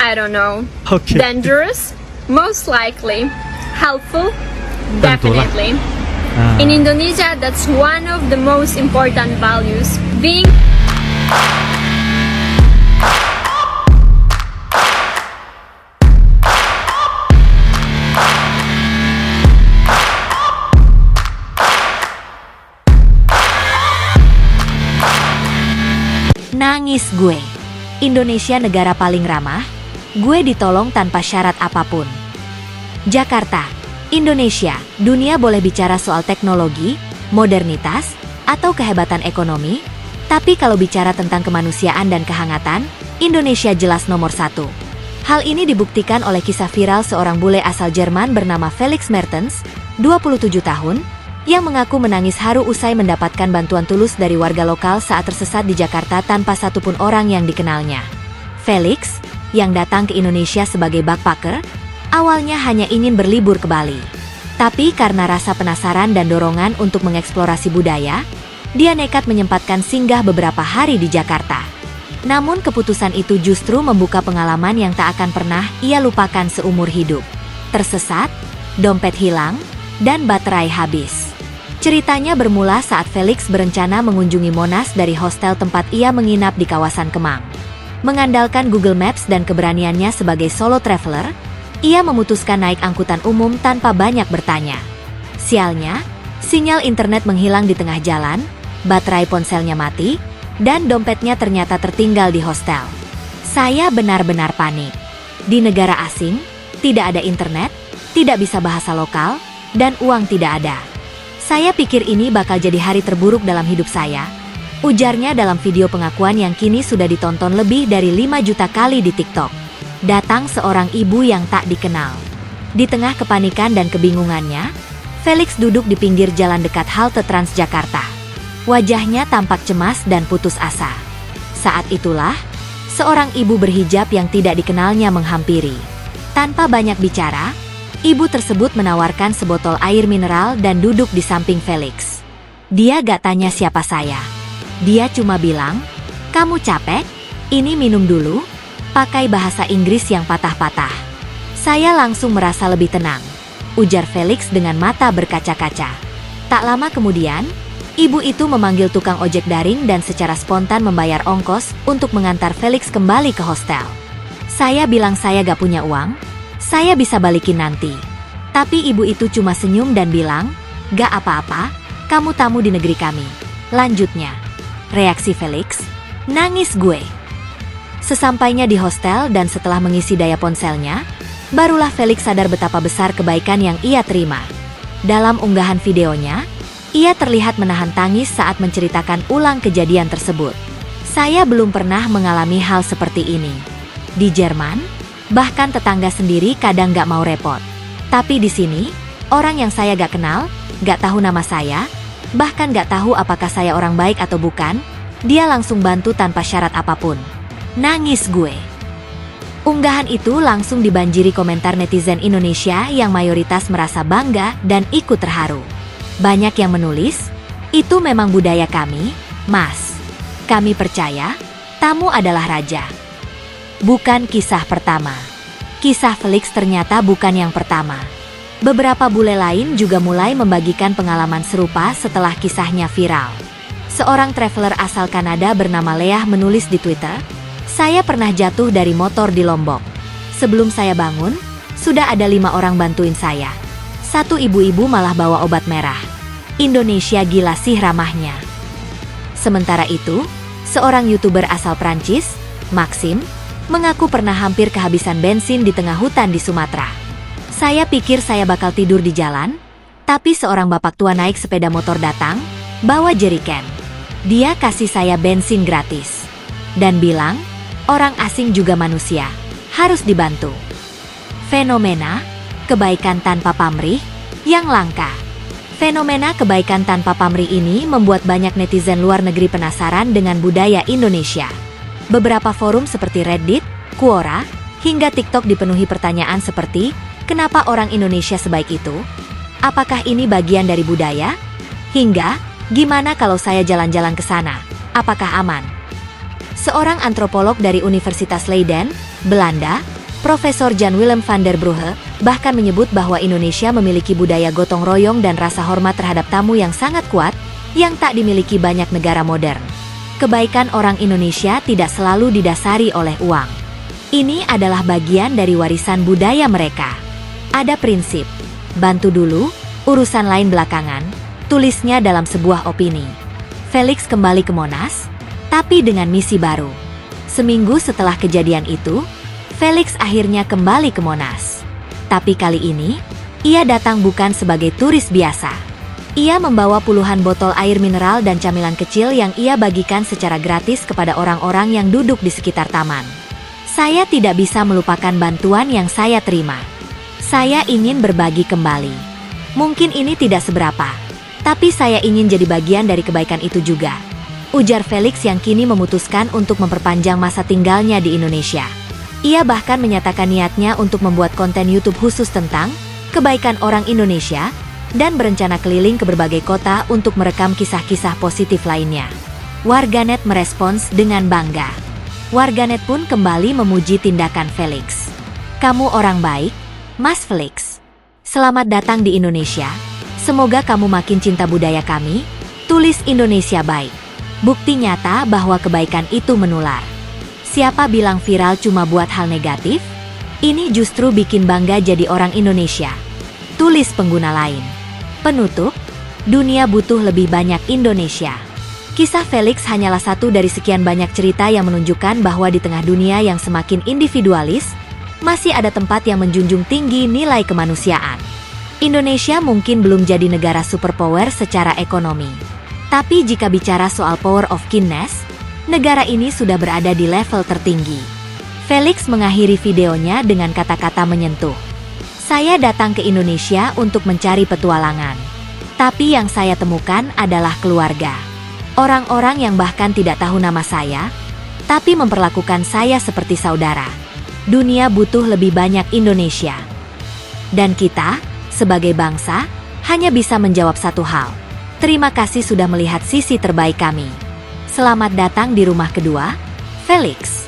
I don't know. Okay. Dangerous? Most likely. Helpful? Tentulah. Definitely. Ah. In Indonesia, that's one of the most important values. Being Nangis gue. Indonesia negara paling ramah. Gue ditolong tanpa syarat apapun. Jakarta, Indonesia. Dunia boleh bicara soal teknologi, modernitas, atau kehebatan ekonomi, tapi kalau bicara tentang kemanusiaan dan kehangatan, Indonesia jelas nomor satu. Hal ini dibuktikan oleh kisah viral seorang bule asal Jerman bernama Felix Mertens, 27 tahun, yang mengaku menangis haru usai mendapatkan bantuan tulus dari warga lokal saat tersesat di Jakarta tanpa satupun orang yang dikenalnya. Felix, yang datang ke Indonesia sebagai backpacker, awalnya hanya ingin berlibur ke Bali. Tapi karena rasa penasaran dan dorongan untuk mengeksplorasi budaya, dia nekat menyempatkan singgah beberapa hari di Jakarta. Namun keputusan itu justru membuka pengalaman yang tak akan pernah ia lupakan seumur hidup. Tersesat, dompet hilang, dan baterai habis. Ceritanya bermula saat Felix berencana mengunjungi Monas dari hostel tempat ia menginap di kawasan Kemang. Mengandalkan Google Maps dan keberaniannya sebagai solo traveler, ia memutuskan naik angkutan umum tanpa banyak bertanya. Sialnya, sinyal internet menghilang di tengah jalan, baterai ponselnya mati, dan dompetnya ternyata tertinggal di hostel. Saya benar-benar panik. Di negara asing, tidak ada internet, tidak bisa bahasa lokal, dan uang tidak ada. Saya pikir ini bakal jadi hari terburuk dalam hidup saya, ujarnya dalam video pengakuan yang kini sudah ditonton lebih dari 5 juta kali di TikTok. Datang seorang ibu yang tak dikenal. Di tengah kepanikan dan kebingungannya, Felix duduk di pinggir jalan dekat halte Transjakarta. Wajahnya tampak cemas dan putus asa. Saat itulah, seorang ibu berhijab yang tidak dikenalnya menghampiri. Tanpa banyak bicara, ibu tersebut menawarkan sebotol air mineral dan duduk di samping Felix. Dia gak tanya siapa saya. Dia cuma bilang, "Kamu capek? Ini minum dulu." Pakai bahasa Inggris yang patah-patah. Saya langsung merasa lebih tenang, ujar Felix dengan mata berkaca-kaca. Tak lama kemudian, ibu itu memanggil tukang ojek daring dan secara spontan membayar ongkos untuk mengantar Felix kembali ke hostel. Saya bilang saya gak punya uang, saya bisa balikin nanti. Tapi ibu itu cuma senyum dan bilang, "Gak apa-apa, kamu tamu di negeri kami." Lanjutnya, reaksi Felix, "Nangis gue." Sesampainya di hostel dan setelah mengisi daya ponselnya, barulah Felix sadar betapa besar kebaikan yang ia terima. Dalam unggahan videonya, ia terlihat menahan tangis saat menceritakan ulang kejadian tersebut. "Saya belum pernah mengalami hal seperti ini. Di Jerman, bahkan tetangga sendiri kadang gak mau repot. Tapi di sini, orang yang saya gak kenal, gak tahu nama saya, bahkan gak tahu apakah saya orang baik atau bukan, dia langsung bantu tanpa syarat apapun. Nangis gue." Unggahan itu langsung dibanjiri komentar netizen Indonesia yang mayoritas merasa bangga dan ikut terharu. Banyak yang menulis, "Itu memang budaya kami, Mas. Kami percaya, tamu adalah raja." Bukan kisah pertama. Kisah Felix ternyata bukan yang pertama. Beberapa bule lain juga mulai membagikan pengalaman serupa setelah kisahnya viral. Seorang traveler asal Kanada bernama Leah menulis di Twitter, "Saya pernah jatuh dari motor di Lombok. Sebelum saya bangun, sudah ada 5 orang bantuin saya. Satu ibu-ibu malah bawa obat merah. Indonesia gila sih ramahnya." Sementara itu, seorang YouTuber asal Prancis, Maxim, mengaku pernah hampir kehabisan bensin di tengah hutan di Sumatera. "Saya pikir saya bakal tidur di jalan, tapi seorang bapak tua naik sepeda motor datang, bawa jeriken. Dia kasih saya bensin gratis. Dan bilang, orang asing juga manusia, harus dibantu." Fenomena kebaikan tanpa pamrih yang langka. Fenomena kebaikan tanpa pamrih ini membuat banyak netizen luar negeri penasaran dengan budaya Indonesia. Beberapa forum seperti Reddit, Quora, hingga TikTok dipenuhi pertanyaan seperti, "Kenapa orang Indonesia sebaik itu? Apakah ini bagian dari budaya?" Hingga, "Gimana kalau saya jalan-jalan ke sana? Apakah aman?" Seorang antropolog dari Universitas Leiden, Belanda, Profesor Jan Willem van der Brugge bahkan menyebut bahwa Indonesia memiliki budaya gotong royong dan rasa hormat terhadap tamu yang sangat kuat, yang tak dimiliki banyak negara modern. Kebaikan orang Indonesia tidak selalu didasari oleh uang. Ini adalah bagian dari warisan budaya mereka. Ada prinsip, bantu dulu, urusan lain belakangan, tulisnya dalam sebuah opini. Felix kembali ke Monas, tapi dengan misi baru. Seminggu setelah kejadian itu, Felix akhirnya kembali ke Monas. Tapi kali ini, ia datang bukan sebagai turis biasa. Ia membawa puluhan botol air mineral dan camilan kecil yang ia bagikan secara gratis kepada orang-orang yang duduk di sekitar taman. Saya tidak bisa melupakan bantuan yang saya terima. Saya ingin berbagi kembali. Mungkin ini tidak seberapa, tapi saya ingin jadi bagian dari kebaikan itu juga. Ujar Felix yang kini memutuskan untuk memperpanjang masa tinggalnya di Indonesia. Ia bahkan menyatakan niatnya untuk membuat konten YouTube khusus tentang kebaikan orang Indonesia dan berencana keliling ke berbagai kota untuk merekam kisah-kisah positif lainnya. Warganet merespons dengan bangga. Warganet pun kembali memuji tindakan Felix. Kamu orang baik, Mas Felix. Selamat datang di Indonesia. Semoga kamu makin cinta budaya kami. Tulis Indonesia baik. Bukti nyata bahwa kebaikan itu menular. Siapa bilang viral cuma buat hal negatif? Ini justru bikin bangga jadi orang Indonesia. Tulis pengguna lain. Penutup, dunia butuh lebih banyak Indonesia. Kisah Felix hanyalah satu dari sekian banyak cerita yang menunjukkan bahwa di tengah dunia yang semakin individualis, masih ada tempat yang menjunjung tinggi nilai kemanusiaan. Indonesia mungkin belum jadi negara superpower secara ekonomi. Tapi jika bicara soal power of kindness, negara ini sudah berada di level tertinggi. Felix mengakhiri videonya dengan kata-kata menyentuh. Saya datang ke Indonesia untuk mencari petualangan. Tapi yang saya temukan adalah keluarga. Orang-orang yang bahkan tidak tahu nama saya, tapi memperlakukan saya seperti saudara. Dunia butuh lebih banyak Indonesia. Dan kita, sebagai bangsa, hanya bisa menjawab satu hal. Terima kasih sudah melihat sisi terbaik kami. Selamat datang di rumah kedua, Felix.